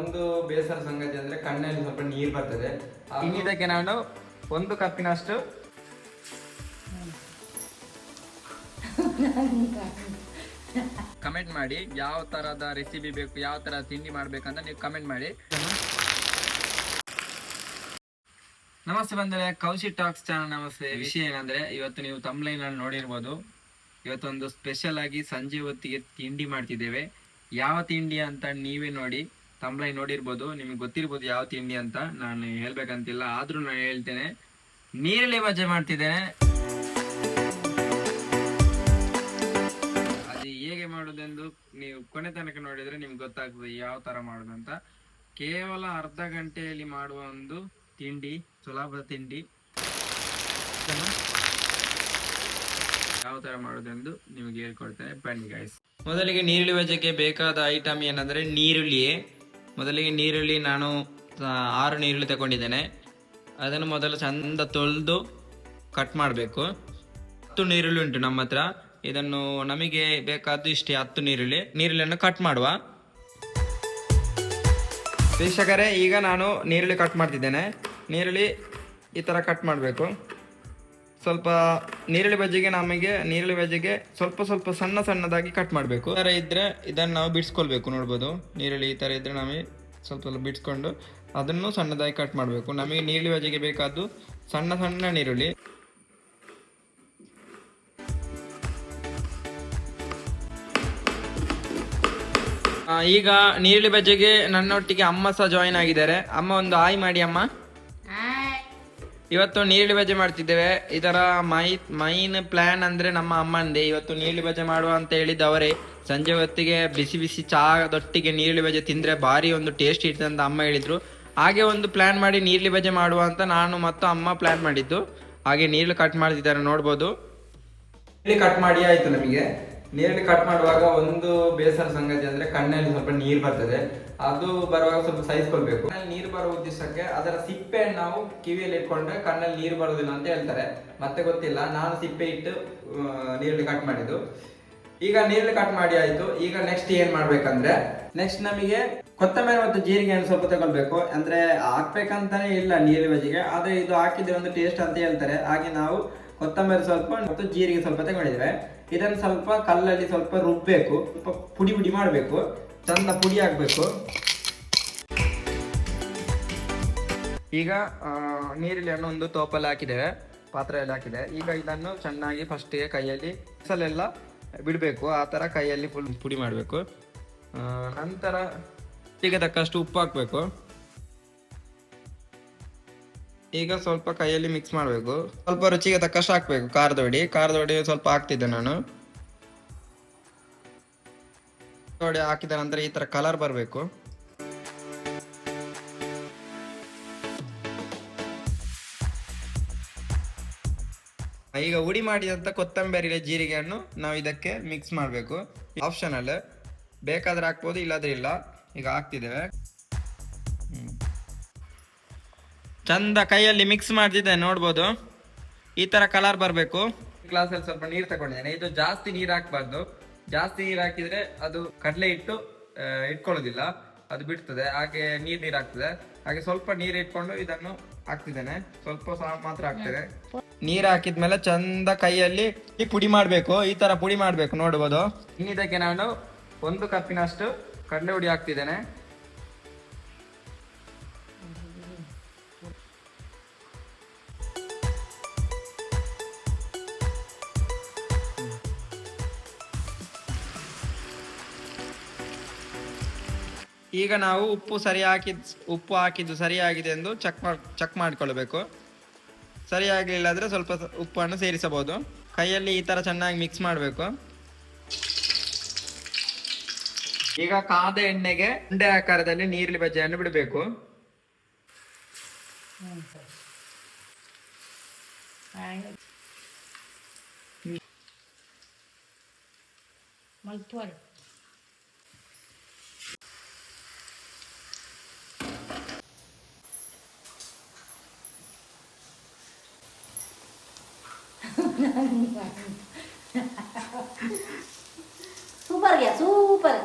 ಒಂದು ಬೇಸರ ಸಂಗತಿ ಅಂದ್ರೆ ಕಣ್ಣಲ್ಲಿ ಸ್ವಲ್ಪ ನೀರು ಬರ್ತದೆ. ಇನ್ನಿದಕ್ಕೆ ನಾನು 1 ಕಪ್ಪಿನಷ್ಟು ಕಮೆಂಟ್ ಮಾಡಿ ಯಾವ ತರದ ರೆಸಿಪಿ ಬೇಕು, ಯಾವ ತರ ತಿಂಡಿ ಮಾಡ್ಬೇಕಂತ ನೀವು ಕಮೆಂಟ್ ಮಾಡಿ. ನಮಸ್ತೆ ಬಂದರೆ ಕೌಶಿ ಟಾಕ್ಸ್ ಚಾನಲ್. ನಮಸ್ತೆ. ವಿಷಯ ಏನಂದ್ರೆ ಇವತ್ತು ನೀವು ತಮ್ಲೈನ್ ಅಲ್ಲಿ ನೋಡಿರ್ಬೋದು, ಇವತ್ತೊಂದು ಸ್ಪೆಷಲ್ ಆಗಿ ಸಂಜೆ ಹೊತ್ತಿಗೆ ತಿಂಡಿ ಮಾಡ್ತಿದ್ದೇವೆ. ಯಾವ ತಿಂಡಿ ಅಂತ ನೀವೇ ನೋಡಿ, ತಮ್ಲೈನ್ ನೋಡಿರ್ಬೋದು, ನಿಮಗೆ ಗೊತ್ತಿರ್ಬೋದು ಯಾವ ತಿಂಡಿ ಅಂತ. ನಾನು ಹೇಳ್ಬೇಕಂತಿಲ್ಲ, ಆದ್ರೂ ನಾನು ಹೇಳ್ತೇನೆ. ನೀರುಳ್ಳಿ ಬಜ್ಜೆ ಮಾಡ್ತಿದ್ದೇನೆ. ಅದು ಹೇಗೆ ಮಾಡೋದೆಂದು ನೀವು ಕೊನೆ ತನಕ ನೋಡಿದ್ರೆ ನಿಮ್ಗೆ ಗೊತ್ತಾಗ್ತದೆ ಯಾವ ತರ ಮಾಡೋದಂತ. ಕೇವಲ ಅರ್ಧ ಗಂಟೆಯಲ್ಲಿ ಮಾಡುವ ಒಂದು ತಿಂಡಿ, ಸುಲಭದ ತಿಂಡಿ. ಯಾವ ತರ ಮಾಡೋದೆಂದು ನಿಮಗೆ ಹೇಳ್ಕೊಡ್ತೇನೆ, ಬನ್ನಿ ಗೈಸ್. ಮೊದಲಿಗೆ ನೀರುಳ್ಳಿ ಬಜ್ಜೆಗೆ ಬೇಕಾದ ಐಟಮ್ ಏನಂದ್ರೆ ನೀರುಳ್ಳಿಯೇ. ಮೊದಲಿಗೆ ನೀರುಳ್ಳಿ ನಾನು 6 ನೀರುಳ್ಳಿ ತಗೊಂಡಿದ್ದೇನೆ. ಅದನ್ನು ಮೊದಲು ಚಂದ ತೊಳೆದು ಕಟ್ ಮಾಡಬೇಕು. 10 ನೀರುಳ್ಳಿ ಉಂಟು ನಮ್ಮ ಹತ್ರ. ಇದನ್ನು ನಮಗೆ ಬೇಕಾದ್ದು ಇಷ್ಟೇ, 10 ನೀರುಳ್ಳಿಯನ್ನು ಕಟ್ ಮಾಡುವ. ವೀಕ್ಷಕರೇ, ಈಗ ನಾನು ನೀರುಳ್ಳಿ ಕಟ್ ಮಾಡ್ತಿದ್ದೇನೆ. ನೀರುಳ್ಳಿ ಈ ಥರ ಕಟ್ ಮಾಡಬೇಕು. ಸ್ವಲ್ಪ ನೀರುಳ್ಳಿ ಬಜ್ಜಿಗೆ ಸ್ವಲ್ಪ ಸಣ್ಣದಾಗಿ ಕಟ್ ಮಾಡಬೇಕು. ಈ ಥರ ಇದ್ದರೆ ಇದನ್ನು ನಾವು ಬಿಡಿಸ್ಕೊಳ್ಬೇಕು. ನೋಡ್ಬೋದು, ನೀರುಳ್ಳಿ ಈ ಥರ ಇದ್ದರೆ ನಮಗೆ ಸ್ವಲ್ಪ ಬಿಡಿಸ್ಕೊಂಡು ಅದನ್ನು ಸಣ್ಣದಾಗಿ ಕಟ್ ಮಾಡಬೇಕು. ನಮಗೆ ನೀರುಳ್ಳಿ ಬಜ್ಜಿಗೆ ಬೇಕಾದ್ದು ಸಣ್ಣ ನೀರುಳ್ಳಿ. ಈಗ ನೀರುಳ್ಳಿ ಬಜ್ಜಿಗೆ ನನ್ನೊಟ್ಟಿಗೆ ಅಮ್ಮ ಸಹ ಜಾಯಿನ್ ಆಗಿದ್ದಾರೆ. ಅಮ್ಮ ಒಂದು ಹಾಯ್ ಮಾಡಿ ಅಮ್ಮ. ಇವತ್ತು ನೀರುಳ್ಳಿ ಬಜ್ಜೆ ಮಾಡ್ತಿದ್ದೇವೆ. ಇದರ ಮೈನ್ ಪ್ಲಾನ್ ಅಂದ್ರೆ ನಮ್ಮ ಅಮ್ಮಂದೇ. ಇವತ್ತು ನೀರುಳ್ಳಿ ಬಜ್ಜೆ ಮಾಡುವ ಅಂತ ಹೇಳಿದ್ದವರೇ. ಸಂಜೆ ಹೊತ್ತಿಗೆ ಬಿಸಿ ಚಹಾದೊಟ್ಟಿಗೆ ನೀರುಳ್ಳಿ ಬಜ್ಜೆ ತಿಂದ್ರೆ ಭಾರಿ ಒಂದು ಟೇಸ್ಟ್ ಇರ್ತದೆ ಅಂತ ಅಮ್ಮ ಹೇಳಿದ್ರು. ಹಾಗೆ ಒಂದು ಪ್ಲಾನ್ ಮಾಡಿ ನೀರುಳ್ಳಿ ಬಜ್ಜೆ ಮಾಡುವ ಅಂತ ನಾನು ಮತ್ತು ಅಮ್ಮ ಪ್ಲಾನ್ ಮಾಡಿದ್ದು. ಹಾಗೆ ನೀರುಳ್ಳಿ ಕಟ್ ಮಾಡ್ತಿದ್ದಾರೆ, ನೋಡ್ಬೋದು. ನೀರುಳ್ಳಿ ಕಟ್ ಮಾಡಿ ಆಯ್ತು. ನಮಗೆ ನೀರುಳ್ಳಿ ಕಟ್ ಮಾಡುವಾಗ ಒಂದು ಬೇಸರ ಸಂಗತಿ ಅಂದ್ರೆ ಕಣ್ಣಲ್ಲಿ ಸ್ವಲ್ಪ ನೀರು ಬರ್ತದೆ. ಅದು ಬರುವಾಗ ಸ್ವಲ್ಪ ಸಹಿಸ್ಕೊಳ್ಬೇಕು. ನೀರು ಬರುವ ಉದ್ದೇಶಕ್ಕೆ ಅದರ ಸಿಪ್ಪೆ ನಾವು ಕಿವಿಯಲ್ಲಿ ಇಟ್ಕೊಂಡ್ರೆ ಕಣ್ಣಲ್ಲಿ ನೀರು ಬರುವುದಿಲ್ಲ ಅಂತ ಹೇಳ್ತಾರೆ. ಮತ್ತೆ ಗೊತ್ತಿಲ್ಲ, ನಾನು ಸಿಪ್ಪೆ ಇಟ್ಟು ನೀರುಳ್ಳಿ ಕಟ್ ಮಾಡಿದ್ದು. ಈಗ ನೀರುಳ್ಳಿ ಕಟ್ ಮಾಡಿ ಆಯ್ತು. ಈಗ ನೆಕ್ಸ್ಟ್ ಏನ್ ಮಾಡ್ಬೇಕಂದ್ರೆ, ನೆಕ್ಸ್ಟ್ ನಮಗೆ ಕೊತ್ತಂಬರಿ ಮತ್ತು ಜೀರಿಗೆಯನ್ನು ಸ್ವಲ್ಪ ತಗೊಳ್ಬೇಕು. ಅಂದ್ರೆ ಹಾಕ್ಬೇಕಂತಾನೆ ಇಲ್ಲ ನೀರುಳ್ಳಿ ಬಜ್ಜಿಗೆ, ಆದ್ರೆ ಇದು ಹಾಕಿದ್ರೆ ಒಂದು ಟೇಸ್ಟ್ ಅಂತ ಹೇಳ್ತಾರೆ. ಹಾಗೆ ನಾವು ಕೊತ್ತಂಬರಿ ಸ್ವಲ್ಪ ಮತ್ತು ಜೀರಿಗೆ ಸ್ವಲ್ಪ ತಗೊಂಡಿದ್ದೇವೆ. ಇದನ್ನು ಸ್ವಲ್ಪ ಕಲ್ಲಲ್ಲಿ ಸ್ವಲ್ಪ ರುಬ್ಬೇಕು, ಸ್ವಲ್ಪ ಪುಡಿ ಮಾಡಬೇಕು, ಚಂದ ಪುಡಿ ಆಗ್ಬೇಕು. ಈಗ ನೀರುಳ್ಳಿಯನ್ನು ಒಂದು ತೋಪಲ್ಲಿ ಹಾಕಿದ್ದೇವೆ, ಪಾತ್ರೆಯಲ್ಲಿ ಹಾಕಿದೆ. ಈಗ ಇದನ್ನು ಚೆನ್ನಾಗಿ ಫಸ್ಟಿಗೆ ಕೈಯಲ್ಲಿ ಎಲ್ಲ ಬಿಡಬೇಕು. ಆ ಥರ ಕೈಯಲ್ಲಿ ಫುಲ್ ಪುಡಿ ಮಾಡಬೇಕು. ನಂತರ ಈಗ ತಕ್ಕಷ್ಟು ಉಪ್ಪು ಹಾಕಬೇಕು. ಈಗ ಸ್ವಲ್ಪ ಕೈಯಲ್ಲಿ ಮಿಕ್ಸ್ ಮಾಡಬೇಕು. ಸ್ವಲ್ಪ ರುಚಿಗೆ ತಕ್ಕಷ್ಟು ಹಾಕಬೇಕು. ಖಾರದ ಹೊಡಿ ಸ್ವಲ್ಪ ಹಾಕ್ತಿದ್ದೆ ನಾನು. ನೋಡಿ, ಹಾಕಿದ ನಂತರ ಈ ತರ ಕಲರ್ ಬರಬೇಕು. ಈಗ ಹುಡಿ ಮಾಡಿದಂತ ಕೊತ್ತಂಬರಿ ಜೀರಿಗೆಯನ್ನು ನಾವು ಇದಕ್ಕೆ ಮಿಕ್ಸ್ ಮಾಡಬೇಕು. ಆಪ್ಷನಲ್, ಬೇಕಾದ್ರೆ ಹಾಕ್ಬೋದು, ಇಲ್ಲಾದ್ರೆ ಇಲ್ಲ. ಈಗ ಹಾಕ್ತಿದ್ದೇವೆ. ಚಂದ ಕೈಯಲ್ಲಿ ಮಿಕ್ಸ್ ಮಾಡ್ತಿದ್ದೆ, ನೋಡ್ಬೋದು. ಈ ತರ ಕಲರ್ ಬರಬೇಕು. ಗ್ಲಾಸಲ್ಲಿ ಸ್ವಲ್ಪ ನೀರು ತಗೊಂಡಿದ್ದೇನೆ. ಇದು ಜಾಸ್ತಿ ನೀರು ಹಾಕ್ಬಾರ್ದು. ಜಾಸ್ತಿ ನೀರು ಹಾಕಿದ್ರೆ ಅದು ಕಡಲೆ ಇಟ್ಕೊಳ್ಳೋದಿಲ್ಲ, ಅದು ಬಿಡ್ತದೆ. ಹಾಗೆ ನೀರು ಆಗ್ತದೆ. ಹಾಗೆ ಸ್ವಲ್ಪ ನೀರು ಇಟ್ಕೊಂಡು ಇದನ್ನು ಹಾಕ್ತಿದ್ದೇನೆ. ಸ್ವಲ್ಪ ಮಾತ್ರ ಹಾಕ್ತೇನೆ. ನೀರು ಹಾಕಿದ್ಮೇಲೆ ಚಂದ ಕೈಯಲ್ಲಿ ಪುಡಿ ಮಾಡಬೇಕು. ಈ ತರ ಪುಡಿ ಮಾಡಬೇಕು, ನೋಡ್ಬೋದು. ಇನ್ನಿದಕ್ಕೆ ನಾನು 1 ಕಪ್ಪಿನಷ್ಟು ಕಡಲೆ ಹುಡಿ ಹಾಕ್ತಿದ್ದೇನೆ. ಈಗ ನಾವು ಉಪ್ಪು ಹಾಕಿದ್ದು ಸರಿಯಾಗಿದೆ ಎಂದು ಚೆಕ್ ಮಾಡಿಕೊಳ್ಳಬೇಕು. ಸರಿಯಾಗಲಿಲ್ಲ ಆದರೆ ಸ್ವಲ್ಪ ಉಪ್ಪನ್ನು ಸೇರಿಸಬಹುದು. ಕೈಯಲ್ಲಿ ಈ ಥರ ಚೆನ್ನಾಗಿ ಮಿಕ್ಸ್ ಮಾಡಬೇಕು. ಈಗ ಕಾದ ಎಣ್ಣೆಗೆ ಉಂಡೆ ಆಕಾರದಲ್ಲಿ ನೀರುಳ್ಳಿ ಬಜ್ಜಿಯನ್ನು ಬಿಡಬೇಕು. ಸೂಪರ್.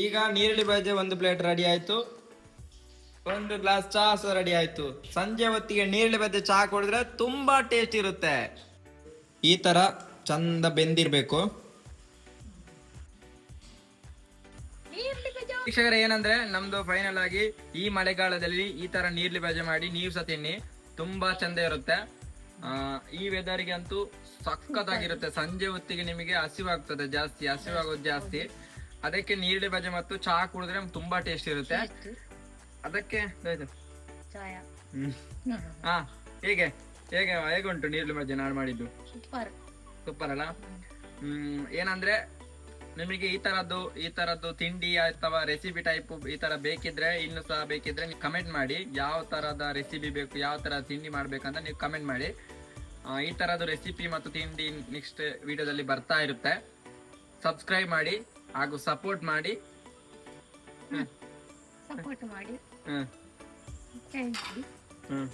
ಈಗ ನೀರುಳ್ಳಿ ಬಜೆ ಒಂದು ಪ್ಲೇಟ್ ರೆಡಿ ಆಯ್ತು, ಒಂದು ಗ್ಲಾಸ್ ಚಹಾ ಸಹ ರೆಡಿ ಆಯ್ತು. ಸಂಜೆ ಹೊತ್ತಿಗೆ ನೀರುಳ್ಳಿ ಬಜೆ ಚಹಾ ಕುಡಿದ್ರೆ ತುಂಬಾ ಟೇಸ್ಟ್ ಇರುತ್ತೆ. ಈ ತರ ಚಂದ ಬೆಂದಿರ್ಬೇಕು. ವೀಕ್ಷಕರೇ, ಏನಂದ್ರೆ ನಮ್ದು ಫೈನಲ್ ಆಗಿ ಈ ಮಳೆಗಾಲದಲ್ಲಿ ಈ ತರ ನೀರುಳ್ಳಿ ಬಜೆ ಮಾಡಿ ನೀವು ಸಹ ತಿನ್ನಿ, ತುಂಬಾ ಚಂದ ಇರುತ್ತೆ. ಈ ವೆದರ್ಗೆ ಅಂತೂ ಸಖತ್ತಾಗಿರುತ್ತೆ. ಸಂಜೆ ಹೊತ್ತಿಗೆ ನಿಮಗೆ ಹಸಿವಾಗ್ತದೆ, ಹಸಿವಾಗೋದು ಜಾಸ್ತಿ. ಅದಕ್ಕೆ ನೀರುಳ್ಳಿ ಬಜೆ ಮತ್ತು ಚಹಾ ಕುಡಿದ್ರೆ ತುಂಬಾ ಟೇಸ್ಟ್ ಇರುತ್ತೆ. ಅದಕ್ಕೆ ಹಾ, ಹೇಗೆ ಹೇಗೆ ಹೇಗುಂಟು ನೀರುಳ್ಳಿ ಬಜೆ ನಾನು ಮಾಡಿದ್ದು? ಸೂಪರ್ ಅಲ್ಲ? ಏನಂದ್ರೆ ನಿಮಗೆ ಈ ತರದ್ದು ತಿಂಡಿ ಅಥವಾ ರೆಸಿಪಿ ಟೈಪ್ ಈ ತರ ಬೇಕಿದ್ರೆ, ಇನ್ನು ಸಹ ಬೇಕಿದ್ರೆ ನೀವು ಕಮೆಂಟ್ ಮಾಡಿ. ಯಾವ ತರದ ರೆಸಿಪಿ ಬೇಕು, ಯಾವ ತರ ತಿಂಡಿ ಮಾಡ್ಬೇಕಂತ ನೀವು ಕಮೆಂಟ್ ಮಾಡಿ. ಈ ತರದ್ದು ರೆಸಿಪಿ ಮತ್ತು ತಿಂಡಿ ನೆಕ್ಸ್ಟ್ ವಿಡಿಯೋದಲ್ಲಿ ಬರ್ತಾ ಇರುತ್ತೆ. ಸಬ್ಸ್ಕ್ರೈಬ್ ಮಾಡಿ ಹಾಗೂ ಸಪೋರ್ಟ್ ಮಾಡಿ. ಸಪೋರ್ಟ್ ಮಾಡಿ. ಹ್ಮ್